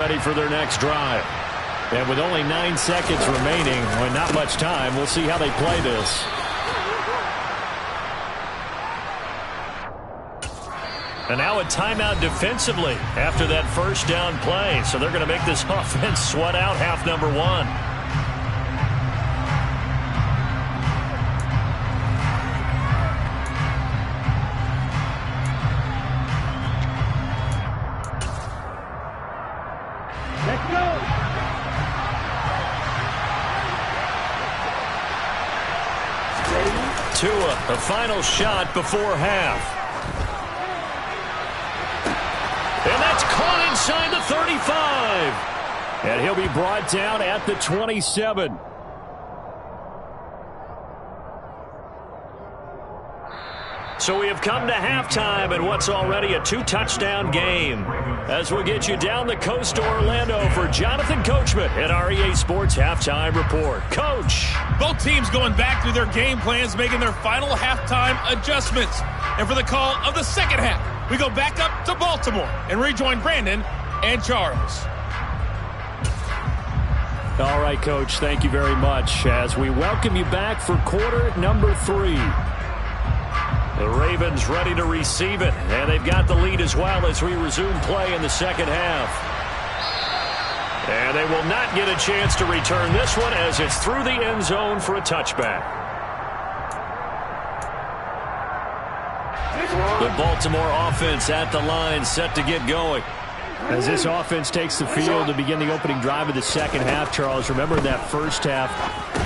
Ready for their next drive. And with only 9 seconds remaining, well, not much time, we'll see how they play this. And now a timeout defensively after that first down play. So they're going to make this offense sweat out half number one. Let's go. Tua, the final shot before half. And that's caught inside the 35. And he'll be brought down at the 27. So we have come to halftime in what's already a 2-touchdown game. As we'll get you down the coast to Orlando for Jonathan Coachman at our EA Sports Halftime Report. Coach. Both teams going back through their game plans, making their final halftime adjustments. And for the call of the second half, we go back up to Baltimore and rejoin Brandon and Charles. All right, Coach, thank you very much as we welcome you back for quarter number 3. The Ravens ready to receive it, and they've got the lead as well as we resume play in the second half. And they will not get a chance to return this one as it's through the end zone for a touchback. The Baltimore offense at the line set to get going. As this offense takes the field to begin the opening drive of the second half, Charles, remember that first half,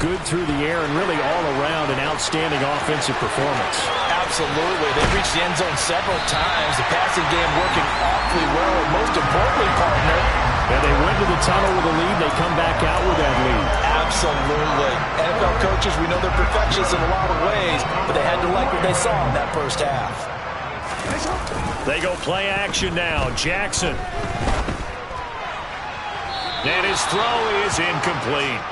good through the air and really all around an outstanding offensive performance. Absolutely. They've reached the end zone several times. The passing game working awfully well. And most importantly, partner, and they went to the tunnel with a lead. They come back out with that lead. Absolutely. NFL coaches, we know they're perfectionists in a lot of ways, but they had to like what they saw in that first half. They go play action now. Jackson. And his throw is incomplete.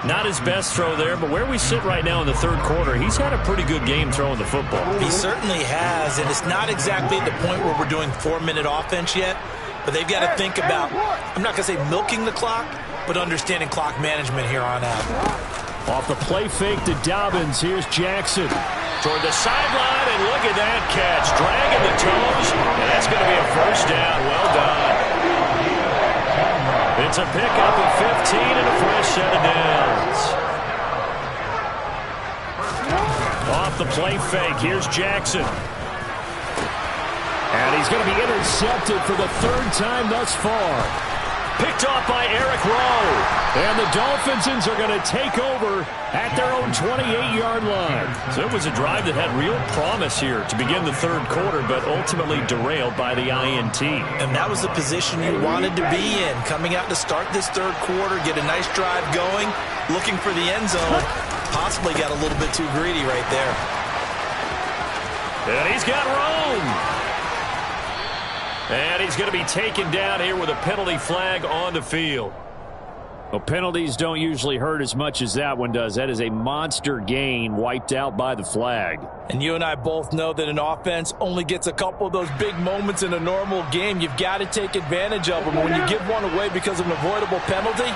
Not his best throw there, but where we sit right now in the third quarter, he's had a pretty good game throwing the football. He certainly has, and it's not exactly at the point where we're doing 4-minute offense yet, but they've got to think about, I'm not going to say milking the clock, but understanding clock management here on out. Off the play fake to Dobbins, here's Jackson. Toward the sideline, and look at that catch. Dragging the toes, and that's going to be a first down. Well done. It's a pickup of 15 and a fresh set of downs. Off the play fake, here's Jackson. And he's going to be intercepted for the third time thus far. Picked off by Eric Rowe. And the Dolphins are going to take over at their own 28-yard line. So it was a drive that had real promise here to begin the third quarter, but ultimately derailed by the INT. And that was the position you wanted to be in. Coming out to start this third quarter, get a nice drive going, looking for the end zone. Possibly got a little bit too greedy right there. And he's got room. And he's going to be taken down here with a penalty flag on the field. Well, penalties don't usually hurt as much as that one does. That is a monster gain wiped out by the flag. And you and I both know that an offense only gets a couple of those big moments in a normal game. You've got to take advantage of them. When you give one away because of an avoidable penalty,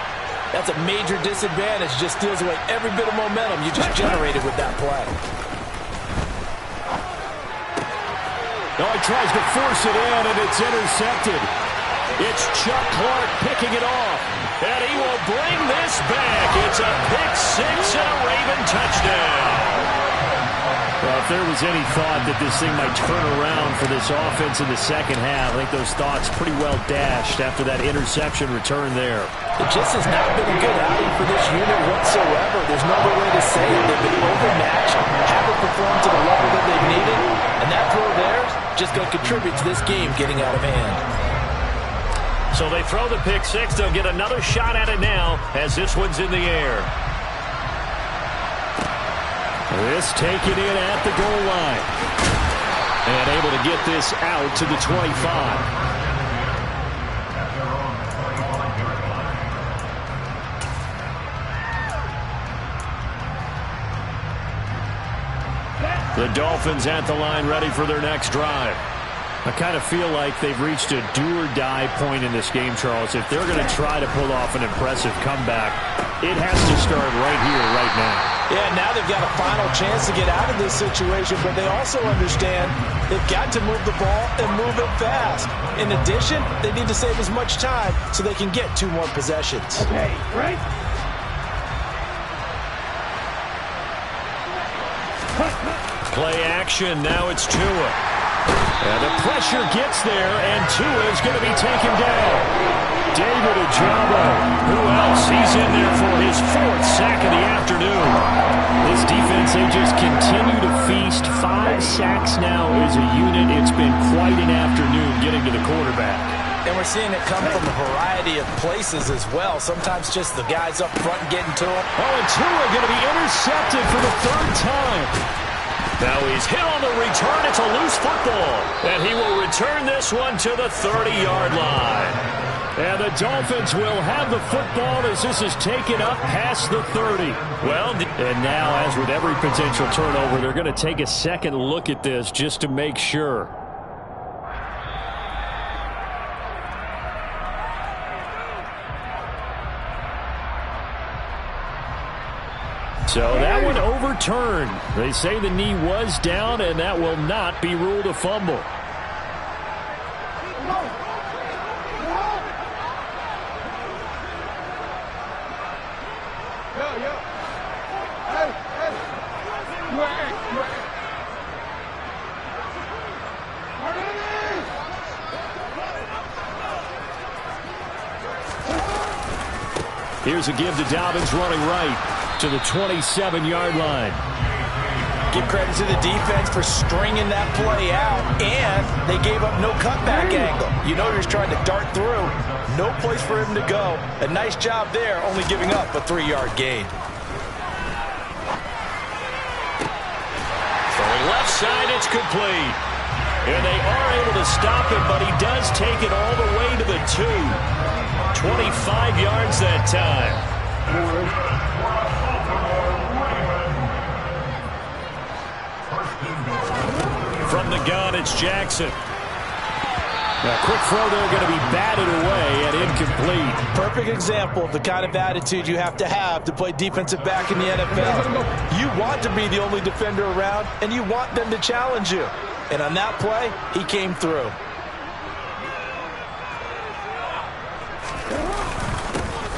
that's a major disadvantage. Just steals away every bit of momentum you just generated with that play. No, he tries to force it in, and it's intercepted. It's Chuck Clark picking it off, and he will bring this back. It's a pick-6 and a Raven touchdown. Well, if there was any thought that this thing might turn around for this offense in the second half, I think those thoughts pretty well dashed after that interception return there. It just has not been a good outing for this unit whatsoever. There's no other way to say it. They've been overmatched, haven't performed to the level that they've needed, and that throw there just going to contribute to this game getting out of hand. So they throw the pick-6. They'll get another shot at it now as this one's in the air. This taken in at the goal line. And able to get this out to the 25. The Dolphins at the line ready for their next drive. I kind of feel like they've reached a do-or-die point in this game, Charles. If they're going to try to pull off an impressive comeback, it has to start right here, right now. Yeah, now they've got a final chance to get out of this situation, but they also understand they've got to move the ball and move it fast. In addition, they need to save as much time so they can get 2 more possessions. Okay, right? Play action, now it's Tua. And the pressure gets there, and Tua is going to be taken down. David Ojabo, who else? He's in there for his 4th sack of the afternoon. This defense, they just continue to feast. 5 sacks now as a unit. It's been quite an afternoon getting to the quarterback. And we're seeing it come from a variety of places as well. Sometimes just the guys up front getting to him. Oh, and Tua going to be intercepted for the 3rd time. Now he's hit on the return. It's a loose football. And he will return this one to the 30-yard line. And the Dolphins will have the football as this is taken up past the 30. Well, and now, as with every potential turnover, they're going to take a second look at this just to make sure. So that one overturned. They say the knee was down, and that will not be ruled a fumble. Here's a give to Dobbins running right to the 27-yard line. Give credit to the defense for stringing that play out, and they gave up no cutback angle. You know, he's trying to dart through. No place for him to go. A nice job there, only giving up a 3-yard gain. Throwing left side, it's complete. And they are able to stop him, but he does take it all the way to the 2. 25 yards that time. From the gun, it's Jackson. A quick throw there, going to be batted away and incomplete. Perfect example of the kind of attitude you have to play defensive back in the NFL. You want to be the only defender around, and you want them to challenge you. And on that play, he came through.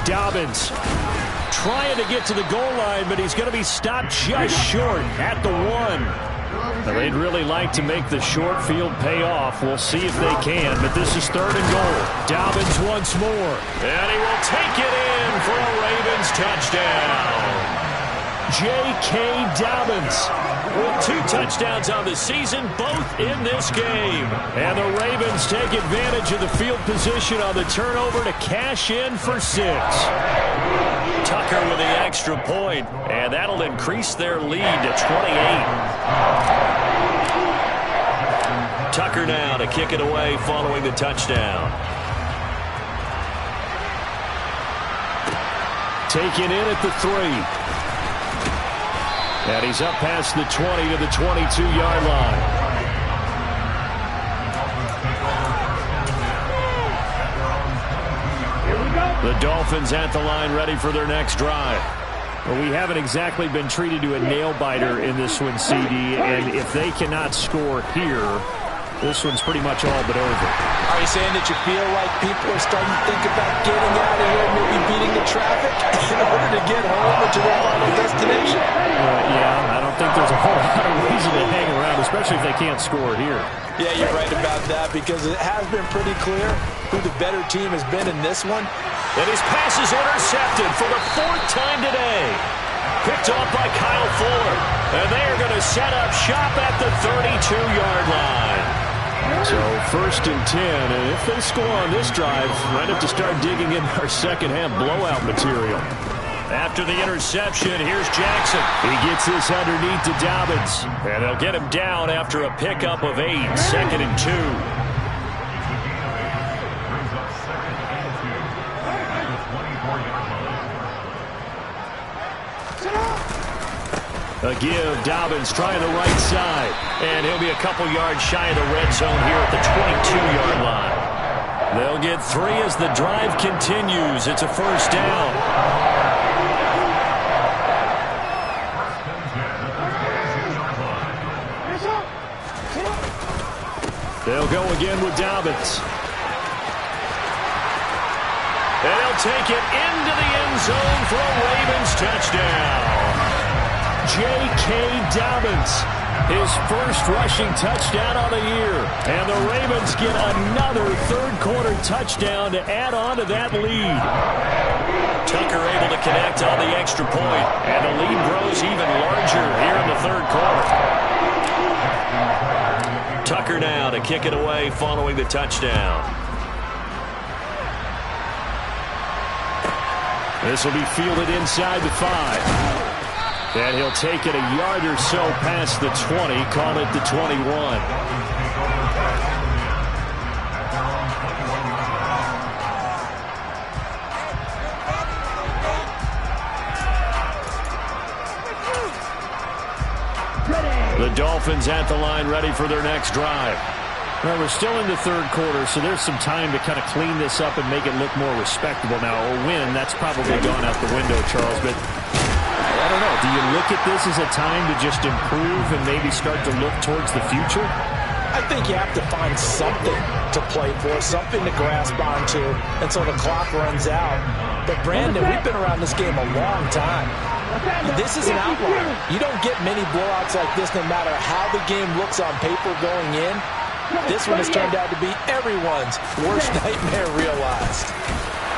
Dobbins trying to get to the goal line, but he's going to be stopped just short at the 1. Now, they'd really like to make the short field pay off. We'll see if they can, but this is 3rd and goal. Dobbins once more, and he will take it in for a Ravens touchdown. J.K. Dobbins with 2 touchdowns on the season, both in this game. And the Ravens take advantage of the field position on the turnover to cash in for 6. Tucker with the extra point, and that'll increase their lead to 28. Tucker now to kick it away following the touchdown. Taken in at the 3. And he's up past the 20 to the 22-yard line. The Dolphins at the line ready for their next drive. Well, we haven't exactly been treated to a nail-biter in this one, CD, and if they cannot score here, this one's pretty much all but over. Are you saying that you feel like people are starting to think about getting out of here, maybe beating the traffic in order to get home or to their final destination? Yeah, I don't think there's a whole lot of reason to hang around, especially if they can't score here. Yeah, you're right about that, because it has been pretty clear who the better team has been in this one. And his pass is intercepted for the 4th time today. Picked off by Kyle Fuller. And they are going to set up shop at the 32-yard line. So 1st and 10, and if they score on this drive, might have to start digging in our second-half blowout material. After the interception, here's Jackson. He gets this underneath to Dobbins. And they'll get him down after a pickup of 8, 2nd and 2. A give, Dobbins trying the right side. And he'll be a couple yards shy of the red zone here at the 22-yard line. They'll get 3 as the drive continues. It's a first down. They'll go again with Dobbins. And he'll take it into the end zone for a Ravens touchdown. J.K. Dobbins, his first rushing touchdown on the year. And the Ravens get another third-quarter touchdown to add on to that lead. Tucker able to connect on the extra point. And the lead grows even larger here in the third quarter. Tucker now to kick it away following the touchdown. This will be fielded inside the 5. And he'll take it a yard or so past the 20, call it the 21. The Dolphins at the line ready for their next drive. Well, we're still in the third quarter, so there's some time to kind of clean this up and make it look more respectable. Now, a win, that's probably gone out the window, Charles, but I don't know. Do you look at this as a time to just improve and maybe start to look towards the future? I think you have to find something to play for, something to grasp onto until the clock runs out. But, Brandon, we've been around this game a long time. This is an outlier. You don't get many blowouts like this no matter how the game looks on paper going in. This one has turned out to be everyone's worst nightmare realized.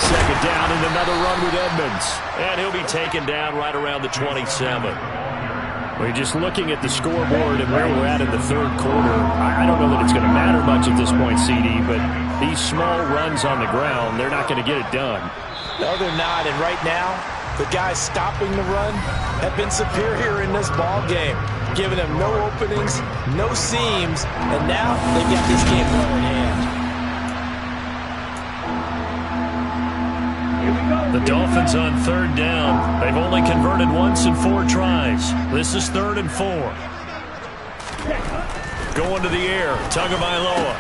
Second down and another run with Edmonds. And he'll be taken down right around the 27. We're just looking at the scoreboard and where we're at in the third quarter. I don't know that it's going to matter much at this point, CD, but these small runs on the ground, they're not going to get it done. No, they're not. And right now, the guys stopping the run have been superior in this ball game, giving them no openings, no seams, and now they've got this game well in hand. The Dolphins on third down. They've only converted once in 4 tries. This is 3rd and 4. Going to the air, Tagovailoa.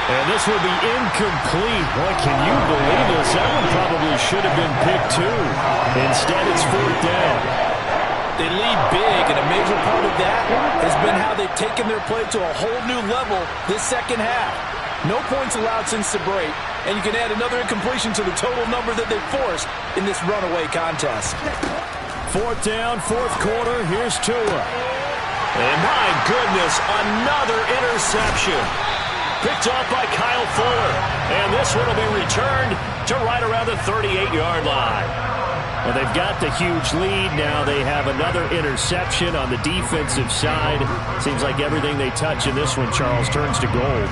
And this will be incomplete. Boy, can you believe this? That one probably should have been picked too. Instead, it's 4th down. They lead big, and a major part of that has been how they've taken their play to a whole new level this second half. No points allowed since the break, and you can add another incompletion to the total number that they forced in this runaway contest. 4th down, 4th quarter. Here's Tua. And my goodness, another interception. Picked off by Kyle Fuller. And this one will be returned to right around the 38-yard line. Well, they've got the huge lead. Now they have another interception on the defensive side. Seems like everything they touch in this one, Charles, turns to gold.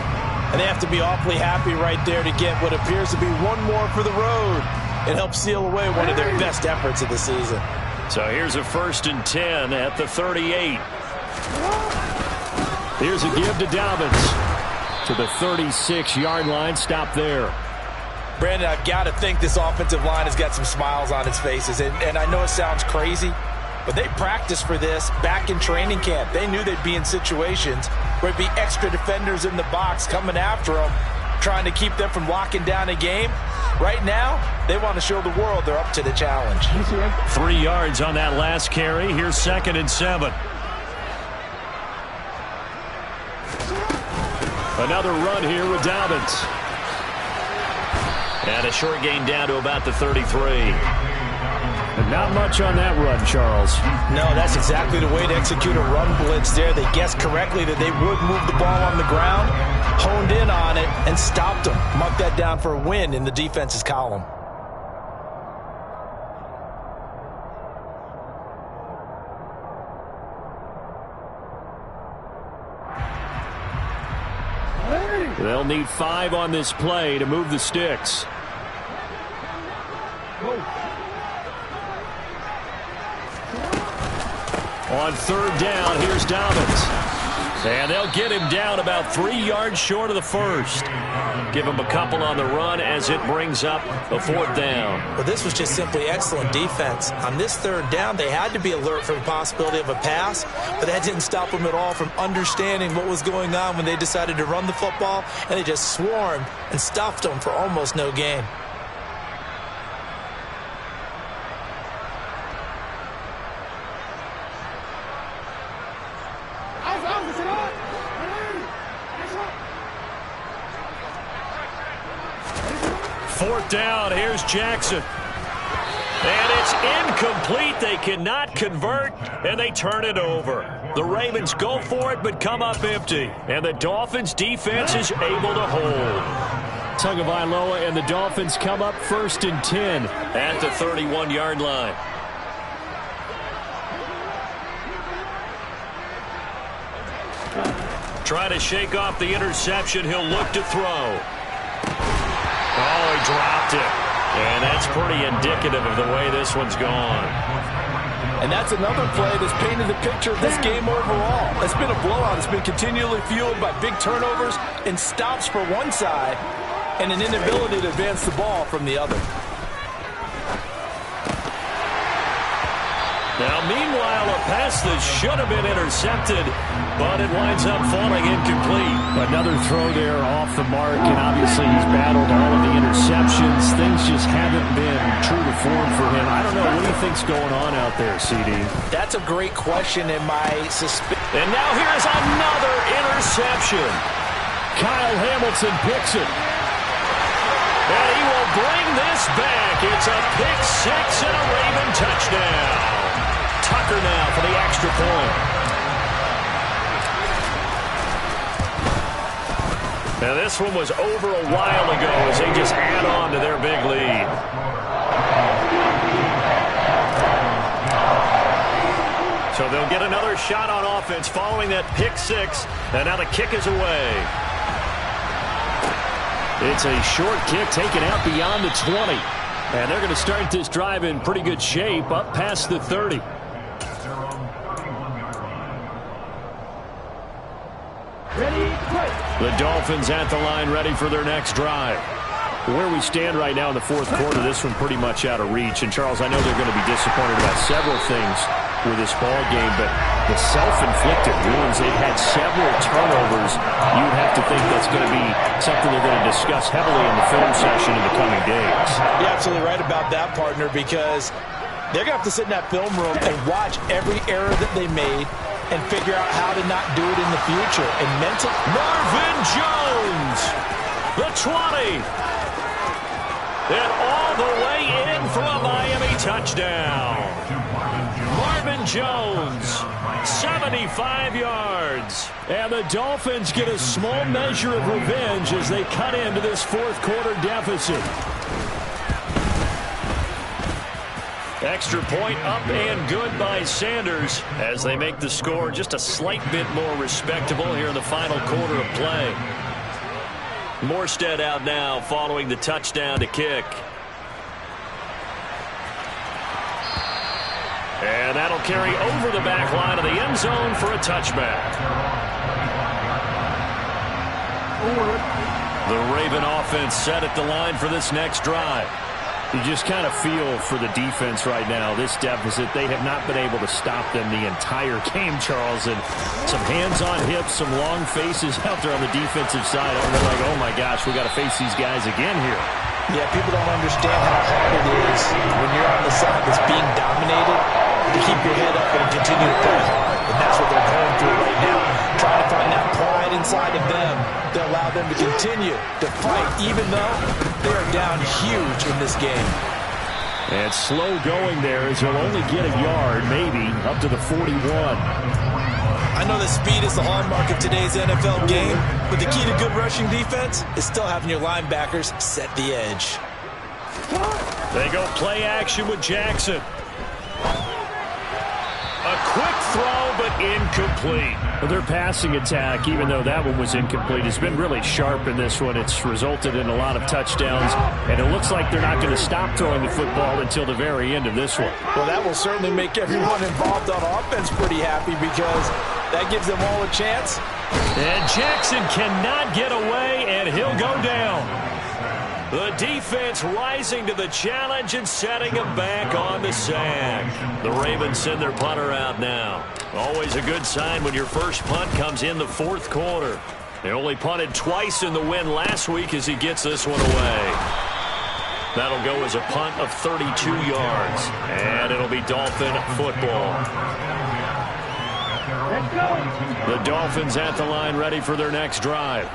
And they have to be awfully happy right there to get what appears to be one more for the road. It helps seal away one of their best efforts of the season. So here's a 1st and 10 at the 38. Here's a give to Dobbins. To the 36-yard line. Stop there. Brandon, I've got to think this offensive line has got some smiles on its faces. And I know it sounds crazy, but they practiced for this back in training camp. They knew they'd be in situations where it'd be extra defenders in the box coming after them, trying to keep them from locking down a game. Right now, they want to show the world they're up to the challenge. 3 yards on that last carry. Here's 2nd and 7. Another run here with Dobbins. And a short gain down to about the 33. And not much on that run, Charles. No, that's exactly the way to execute a run blitz there. They guessed correctly that they would move the ball on the ground, honed in on it, and stopped them. Mark that down for a win in the defense's column. They'll need 5 on this play to move the sticks. On 3rd down, here's Dobbins. And they'll get him down about 3 yards short of the first. Give him a couple on the run as it brings up a 4th down. Well, this was just simply excellent defense. On this 3rd down, they had to be alert for the possibility of a pass, but that didn't stop them at all from understanding what was going on when they decided to run the football, and they just swarmed and stuffed them for almost no gain. Fourth down, here's Jackson. And it's incomplete. They cannot convert, and they turn it over. The Ravens go for it, but come up empty. And the Dolphins' defense is able to hold. Tagovailoa and the Dolphins come up 1st and 10. At the 31-yard line. Try to shake off the interception. He'll look to throw. Oh, he dropped it. And that's pretty indicative of the way this one's gone. And that's another play that's painted the picture of this game overall. It's been a blowout. It's been continually fueled by big turnovers and stops for one side and an inability to advance the ball from the other. Now, meanwhile, a pass that should have been intercepted, but it winds up falling incomplete. Another throw there off the mark, and obviously he's battled all of the interceptions. Things just haven't been true to form for him. I don't know. What do you think's going on out there, CD? That's a great question, and my suspicion. And now here's another interception. Kyle Hamilton picks it. And he will bring this back. It's a pick 6 and a Raven touchdown. Tucker now for the extra point. Now this one was over a while ago as they just add on to their big lead. So they'll get another shot on offense following that pick 6. And now the kick is away. It's a short kick taken out beyond the 20. And they're going to start this drive in pretty good shape up past the 30. The Dolphins at the line ready for their next drive. Where we stand right now in the 4th quarter, this one pretty much out of reach. And, Charles, I know they're going to be disappointed about several things with this ball game, but the self-inflicted wounds, they've had several turnovers. You would have to think that's going to be something they're going to discuss heavily in the film session in the coming days. You're absolutely right about that, partner, because they're going to have to sit in that film room and watch every error that they made and figure out how to not do it in the future. And mental. Marvin Jones, the 20. And all the way in for a Miami touchdown. Marvin Jones, 75 yards. And the Dolphins get a small measure of revenge as they cut into this 4th quarter deficit. Extra point up and good by Sanders as they make the score just a slight bit more respectable here in the final quarter of play. Morstead out now following the touchdown to kick. And that'll carry over the back line of the end zone for a touchback. The Raven offense set at the line for this next drive. You just kind of feel for the defense right now, this deficit. They have not been able to stop them the entire game, Charles. And some hands on hips, some long faces out there on the defensive side. And they're like, oh, my gosh, we got to face these guys again here. Yeah, people don't understand how hard it is when you're on the side that's being dominated to keep your head up and continue to play hard. And that's what they're going through right now. Trying to find that pride inside of them to allow them to continue to fight, even though they are down huge in this game. And slow going there as he'll only get a yard, maybe, up to the 41. I know that speed is the hallmark of today's NFL game, but the key to good rushing defense is still having your linebackers set the edge. They go play action with Jackson. A quick throw, but incomplete. Well, their passing attack, even though that one was incomplete, has been really sharp in this one. It's resulted in a lot of touchdowns, and it looks like they're not going to stop throwing the football until the very end of this one. Well, that will certainly make everyone involved on offense pretty happy because that gives them all a chance And Jackson cannot get away, and he'll go down. The defense rising to the challenge and setting him back on the sack. The Ravens send their punter out now. Always a good sign when your first punt comes in the fourth quarter. They only punted twice in the win last week as he gets this one away. That'll go as a punt of 32 yards. And it'll be Dolphin football. The Dolphins at the line ready for their next drive.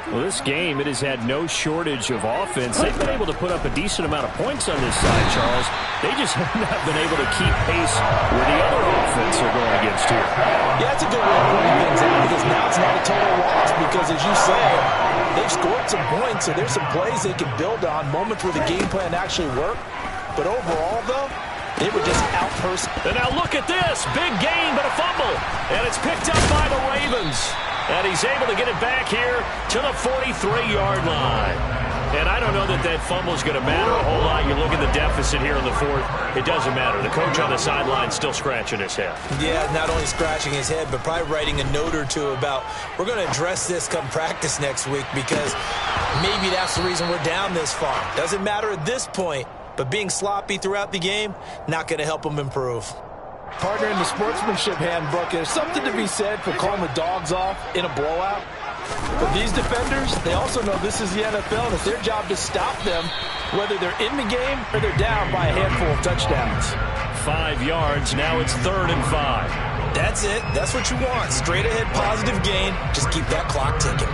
Well, this game, it has had no shortage of offense. They've been able to put up a decent amount of points on this side, Charles. They just have not been able to keep pace where the other offense are going against here. Yeah, that's a good way of pointing things out because now it's not a total loss because, as you say, they've scored some points, so there's some plays they can build on, moments where the game plan actually worked. But overall, though, they were just out-person. And now look at this. Big gain, but a fumble. And it's picked up by the Ravens. And he's able to get it back here to the 43-yard line. And I don't know that that fumble is going to matter a whole lot. You look at the deficit here in the fourth. It doesn't matter. The coach on the sideline still scratching his head. Yeah, not only scratching his head, but probably writing a note or two about we're going to address this come practice next week because maybe that's the reason we're down this far. Doesn't matter at this point, but being sloppy throughout the game, not going to help them improve. Partner, in the sportsmanship handbook, there's something to be said for calling the dogs off in a blowout. But these defenders, they also know this is the NFL, and it's their job to stop them, whether they're in the game or they're down by a handful of touchdowns. 5 yards, now it's 3rd and 5. That's it. That's what you want. Straight ahead, positive gain. Just keep that clock ticking.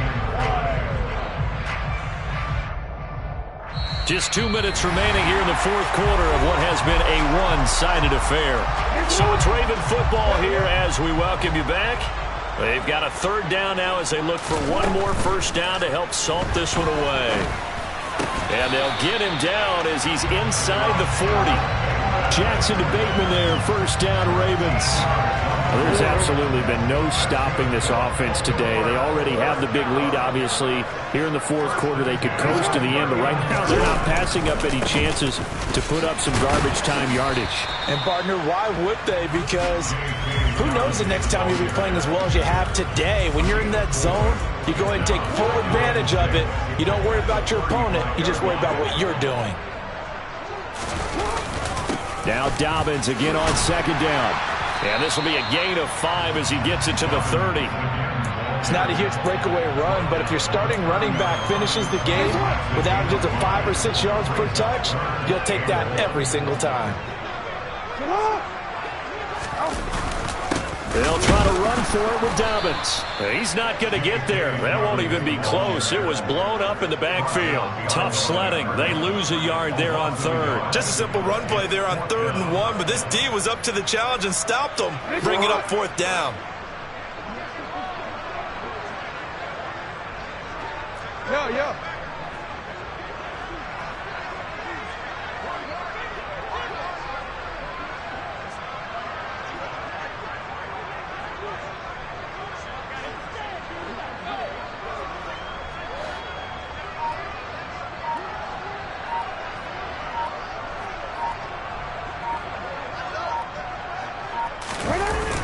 Just 2 minutes remaining here in the fourth quarter of what has been a one-sided affair. So it's Raven football here as we welcome you back. They've got a 3rd down now as they look for one more first down to help salt this one away. And they'll get him down as he's inside the 40. Jackson to Bateman there, first down Ravens. Well, there's absolutely been no stopping this offense today. They already have the big lead, obviously. Here in the fourth quarter, they could coast to the end, but right now they're not passing up any chances to put up some garbage time yardage. And, partner, why would they? Because who knows the next time you'll be playing as well as you have today. When you're in that zone, you go ahead and take full advantage of it. You don't worry about your opponent. You just worry about what you're doing. Now Dobbins again on 2nd down. And this will be a gain of 5 as he gets it to the 30. It's not a huge breakaway run, but if your starting running back finishes the game with averages of 5 or 6 yards per touch, you'll take that every single time. They'll try to run for it with Dobbins. He's not going to get there. That won't even be close. It was blown up in the backfield. Tough sledding. They lose a yard there on 3rd. Just a simple run play there on 3rd and 1, but this D was up to the challenge and stopped them. Bring it up 4th down. Yo.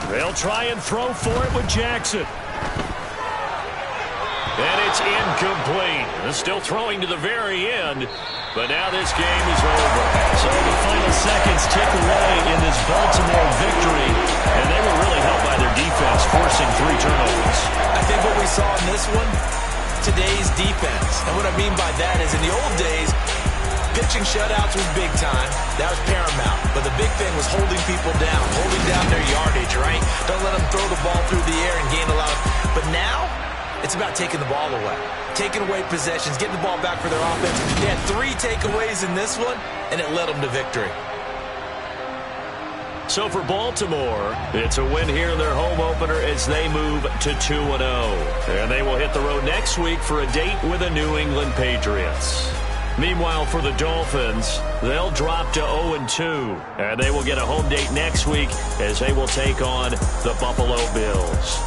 They'll try and throw for it with Jackson. And it's incomplete. They're still throwing to the very end, but now this game is over. So the final seconds tick away in this Baltimore victory, and they were really helped by their defense, forcing 3 turnovers. I think what we saw in this one, today's defense. And what I mean by that is in the old days, pitching shutouts was big time. That was paramount. But the big thing was holding people down, holding down their yardage, right? Don't let them throw the ball through the air and gain a lot of... But now, it's about taking the ball away. Taking away possessions, getting the ball back for their offense. They had 3 takeaways in this one, and it led them to victory. So for Baltimore, it's a win here in their home opener as they move to 2-0. And they will hit the road next week for a date with the New England Patriots. Meanwhile, for the Dolphins, they'll drop to 0-2, and they will get a home date next week as they will take on the Buffalo Bills.